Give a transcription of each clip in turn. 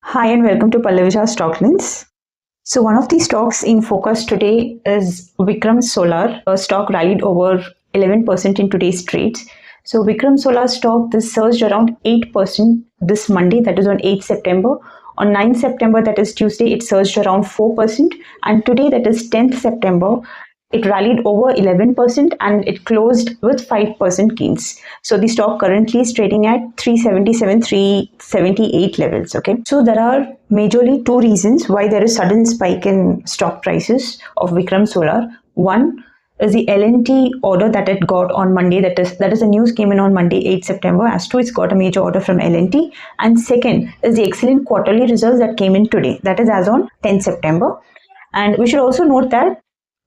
Hi and welcome to pallavijhastocklens. So one of the stocks in focus today is Vikram Solar. A stock rallied over 11% in today's trades. So Vikram Solar stock, this surged around 8% this Monday, that is on 8th September. On 9th September, that is Tuesday, it surged around 4%. And today, that is 10th September, it rallied over 11% and it closed with 5% gains. So the stock currently is trading at 377, 378 levels. Okay. So there are majorly two reasons why there is sudden spike in stock prices of Vikram Solar. One is the L&T order that it got on Monday. That is the news came in on Monday, 8th September. As to it's got a major order from L&T. And second is the excellent quarterly results that came in today. That is as on 10th September. And we should also note that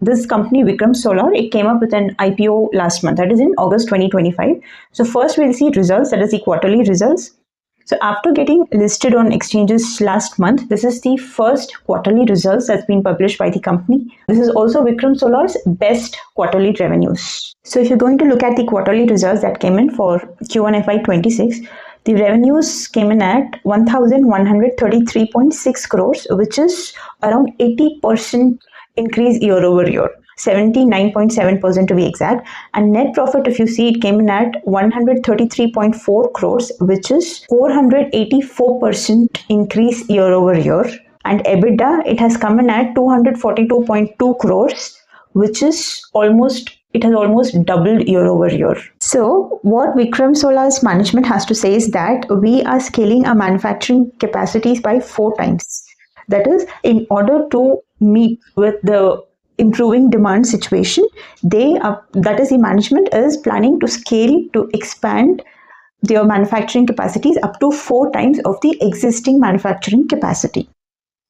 this company, Vikram Solar, it came up with an IPO last month, that is in August 2025. So first we'll see results, that is the quarterly results. So after getting listed on exchanges last month, this is the first quarterly results that's been published by the company. This is also Vikram Solar's best quarterly revenues. So if you're going to look at the quarterly results that came in for Q1FY26, the revenues came in at 1,133.6 crores, which is around 80% increase year over year, 79.7% to be exact. And net profit, if you see, it came in at 133.4 crores, which is 484% increase year over year. And EBITDA, it has come in at 242.2 crores, which is almost doubled year over year. So what Vikram Solar's management has to say is that we are scaling our manufacturing capacities by 4 times. That is, in order to meet with the improving demand situation, the management is planning to scale, to expand their manufacturing capacities up to 4 times of the existing manufacturing capacity.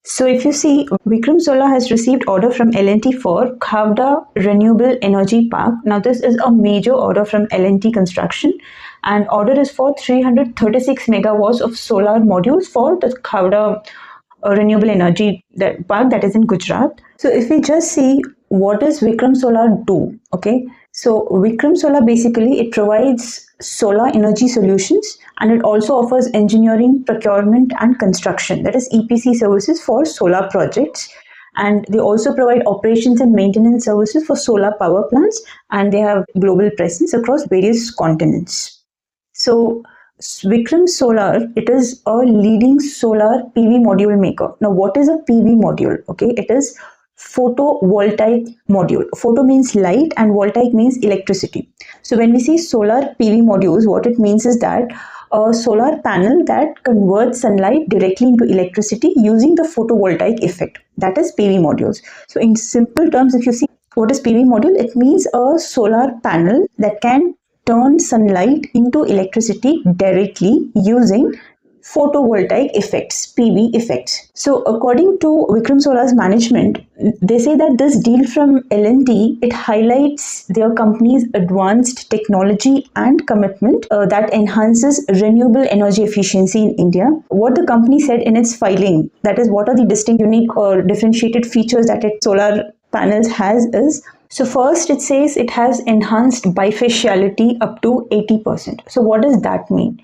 So if you see, Vikram Solar has received order from L&T for Khavda Renewable Energy Park. Now this is a major order from L&T Construction, and order is for 336 megawatts of solar modules for the Khavda renewable energy park that is in Gujarat. So if we just see what does Vikram Solar do, okay? So Vikram Solar basically it provides solar energy solutions, and it also offers engineering, procurement and construction, that is EPC services for solar projects. And they also provide operations and maintenance services for solar power plants, and they have global presence across various continents. So Vikram Solar, it is a leading solar PV module maker. Now, what is a PV module? Okay, it is photovoltaic module. Photo means light and voltaic means electricity. So when we see solar PV modules, what it means is that a solar panel that converts sunlight directly into electricity using the photovoltaic effect. That is PV modules. So in simple terms, if you see what is PV module, it means a solar panel that can turn sunlight into electricity directly using photovoltaic effects, PV effects. So according to Vikram Solar's management, they say that this deal from L&T, it highlights their company's advanced technology and commitment that enhances renewable energy efficiency in India. What the company said in its filing, that is what are the distinct, unique or differentiated features that its solar panels has is, so first it says it has enhanced bifaciality up to 80%. So what does that mean?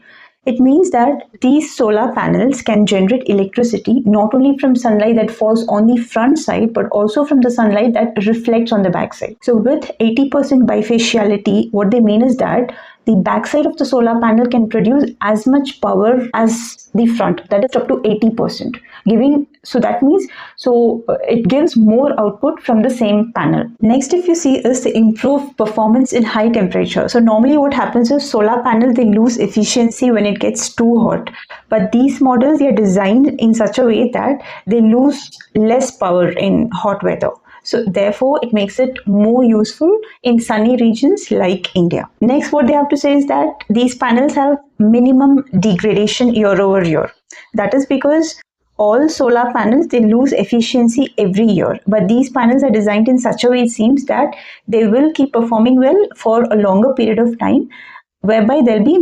It means that these solar panels can generate electricity not only from sunlight that falls on the front side, but also from the sunlight that reflects on the back side. So with 80% bifaciality, what they mean is that the backside of the solar panel can produce as much power as the front, that is up to 80%. It gives more output from the same panel. Next, if you see, is the improved performance in high temperature. So normally what happens is solar panels, they lose efficiency when it gets too hot. But these models, they are designed in such a way that they lose less power in hot weather. So therefore, it makes it more useful in sunny regions like India. Next, what they have to say is that these panels have minimum degradation year over year. That is because all solar panels, they lose efficiency every year. But these panels are designed in such a way, it seems, that they will keep performing well for a longer period of time, whereby there will be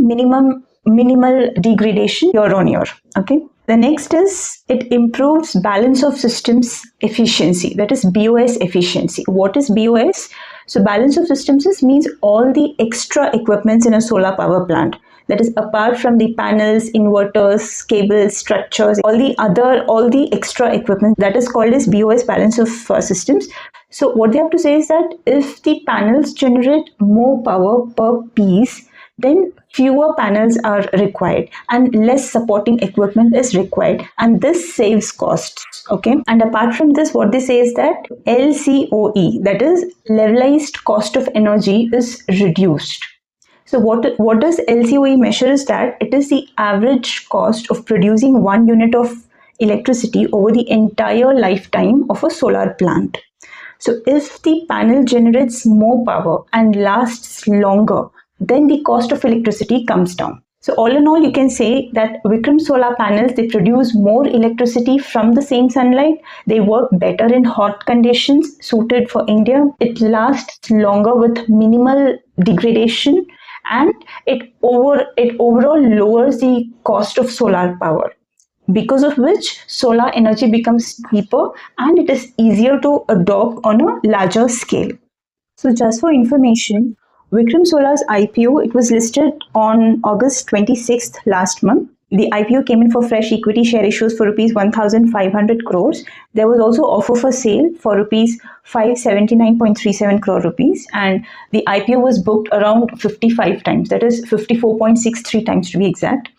minimal degradation year on year. Okay. The next is it improves balance of systems efficiency, that is BOS efficiency. What is BOS? So balance of systems means all the extra equipments in a solar power plant. That is, apart from the panels, inverters, cables, structures, all the extra equipment, that is called as BOS, balance of systems. So what they have to say is that if the panels generate more power per piece, then fewer panels are required and less supporting equipment is required, and this saves costs. Okay, and apart from this, what they say is that LCOE, that is levelized cost of energy, is reduced. So what does LCOE measure is that it is the average cost of producing 1 unit of electricity over the entire lifetime of a solar plant. So if the panel generates more power and lasts longer, then the cost of electricity comes down. So all in all, you can say that Vikram solar panels, they produce more electricity from the same sunlight. They work better in hot conditions suited for India. It lasts longer with minimal degradation, and it overall lowers the cost of solar power, because of which solar energy becomes cheaper and it is easier to adopt on a larger scale. So just for information, Vikram Solar's IPO, it was listed on August 26th last month. The IPO came in for fresh equity share issues for rupees 1,500 crores. There was also offer for sale for rupees 579.37 crore rupees, and the IPO was booked around 55 times, that is 54.63 times to be exact.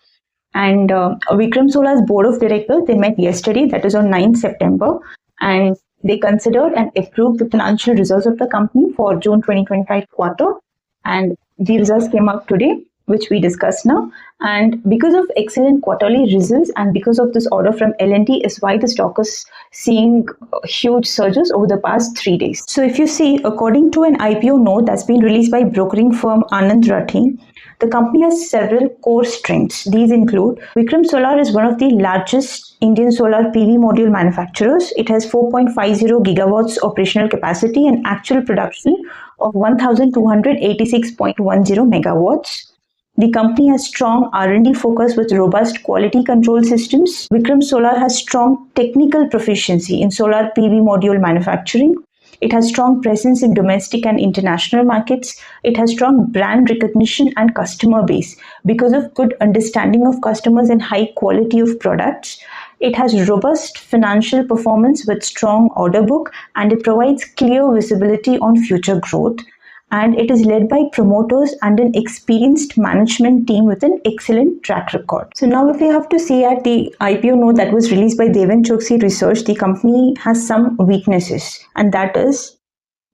And Vikram Solar's board of directors, they met yesterday, that is on 9th September, and they considered and approved the financial results of the company for June 2025 quarter. And the results came out today, which we discuss now. And because of excellent quarterly results and because of this order from L&T is why the stock is seeing huge surges over the past 3 days. So if you see, according to an IPO note that's been released by brokering firm Anand Rathi, the company has several core strengths. These include Vikram Solar is one of the largest Indian solar PV module manufacturers. It has 4.50 gigawatts operational capacity and actual production of 1,286.10 megawatts. The company has strong R&D focus with robust quality control systems. Vikram Solar has strong technical proficiency in solar PV module manufacturing. It has strong presence in domestic and international markets. It has strong brand recognition and customer base because of good understanding of customers and high quality of products. It has robust financial performance with strong order book, and it provides clear visibility on future growth. And it is led by promoters and an experienced management team with an excellent track record. So now if we have to see at the IPO note that was released by Devan Choksi Research, the company has some weaknesses, and that is,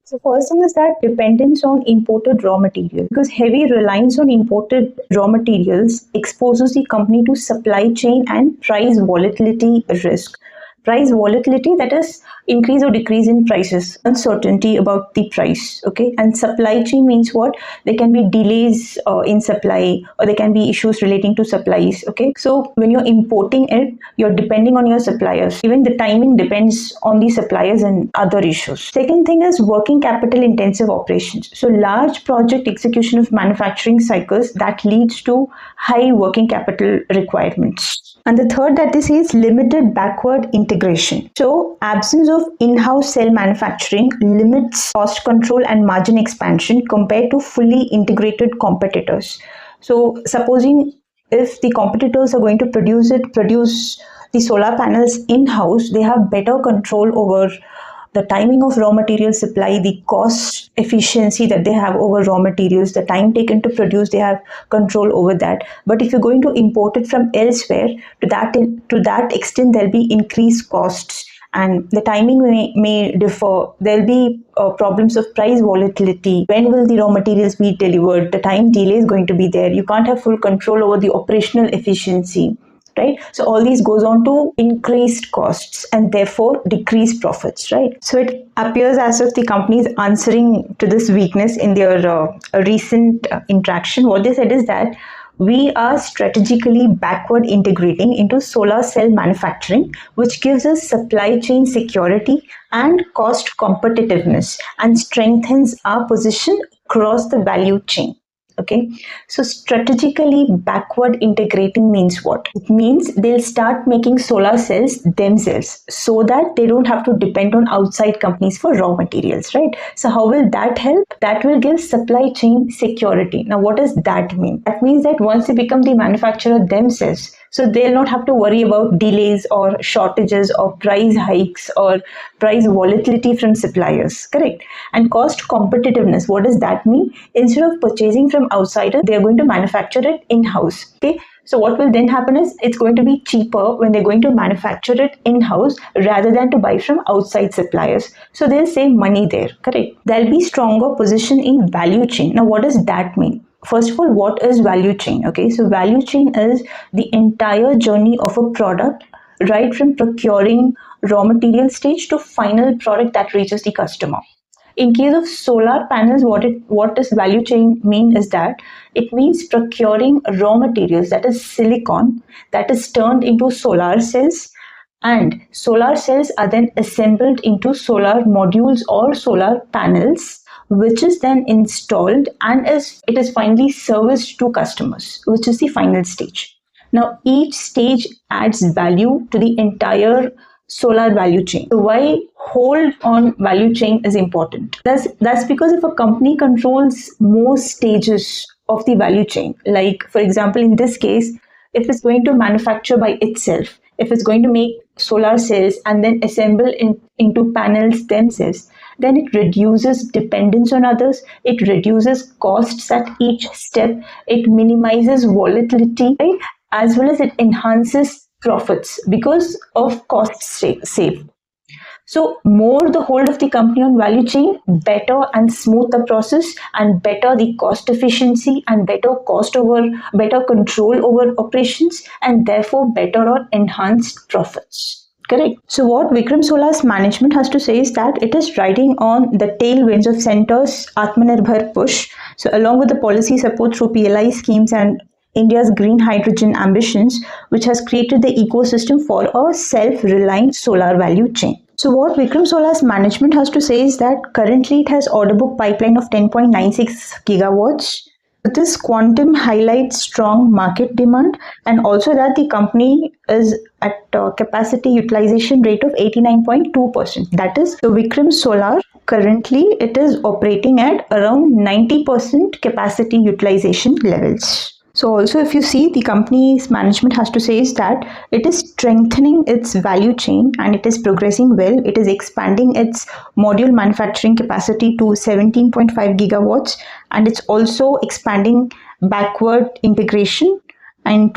so first thing is that dependence on imported raw material, because heavy reliance on imported raw materials exposes the company to supply chain and price volatility risk. Price volatility, that is increase or decrease in prices, uncertainty about the price. Okay, and supply chain means what? There can be delays in supply, or there can be issues relating to supplies. Okay, so when you're importing it, you're depending on your suppliers. Even the timing depends on the suppliers and other issues. Second thing is working capital intensive operations. So large project execution of manufacturing cycles, that leads to high working capital requirements. And the third that they say is limited backward integration. So absence of in-house cell manufacturing limits cost control and margin expansion compared to fully integrated competitors. So supposing if the competitors are going to produce the solar panels in-house, they have better control over the timing of raw material supply, the cost efficiency that they have over raw materials, the time taken to produce, they have control over that. But if you're going to import it from elsewhere, to that extent, there'll be increased costs and the timing may differ. There'll be problems of price volatility. When will the raw materials be delivered? The time delay is going to be there. You can't have full control over the operational efficiency. Right? So all these goes on to increased costs and therefore decreased profits, right? So it appears as if the company is answering to this weakness in their recent interaction. What they said is that we are strategically backward integrating into solar cell manufacturing, which gives us supply chain security and cost competitiveness and strengthens our position across the value chain. Okay, so strategically backward integrating means what? It means they'll start making solar cells themselves so that they don't have to depend on outside companies for raw materials, right? So how will that help? That will give supply chain security. Now, what does that mean? That means that once they become the manufacturer themselves, so they'll not have to worry about delays or shortages or price hikes or price volatility from suppliers, correct? And cost competitiveness, what does that mean? Instead of purchasing from outsiders, they're going to manufacture it in-house, okay? So what will then happen is it's going to be cheaper when they're going to manufacture it in-house rather than to buy from outside suppliers. So they'll save money there, correct? There'll be stronger position in value chain. Now, what does that mean? First of all, what is value chain? Okay, so value chain is the entire journey of a product, right from procuring raw material stage to final product that reaches the customer. In case of solar panels, what does value chain mean is that it means procuring raw materials, that is silicon, that is turned into solar cells, and solar cells are then assembled into solar modules or solar panels, which is then installed and it is finally serviced to customers, which is the final stage. Now, each stage adds value to the entire solar value chain. So why hold on value chain is important? That's because if a company controls more stages of the value chain, like for example, in this case, if it's going to manufacture by itself, if it's going to make solar cells and then assemble into panels themselves, then it reduces dependence on others, it reduces costs at each step, it minimizes volatility, right? As well as it enhances profits because of costs saved. So more the hold of the company on value chain, better and smooth the process and better the cost efficiency and better control over operations and therefore better or enhanced profits. Correct. So what Vikram Solar's management has to say is that it is riding on the tailwinds of Centre's Atmanirbhar push. So along with the policy support through PLI schemes and India's green hydrogen ambitions, which has created the ecosystem for a self-reliant solar value chain. So what Vikram Solar's management has to say is that currently it has order book pipeline of 10.96 gigawatts. This quantum highlights strong market demand and also that the company is at a capacity utilization rate of 89.2%. That is, the Vikram Solar currently it is operating at around 90% capacity utilization levels. So also if you see, the company's management has to say is that it is strengthening its value chain and it is progressing well. It is expanding its module manufacturing capacity to 17.5 gigawatts and it's also expanding backward integration and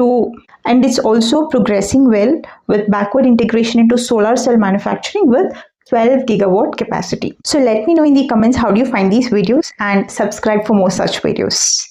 it's also progressing well with backward integration into solar cell manufacturing with 12 gigawatt capacity. So let me know in the comments how do you find these videos and subscribe for more such videos.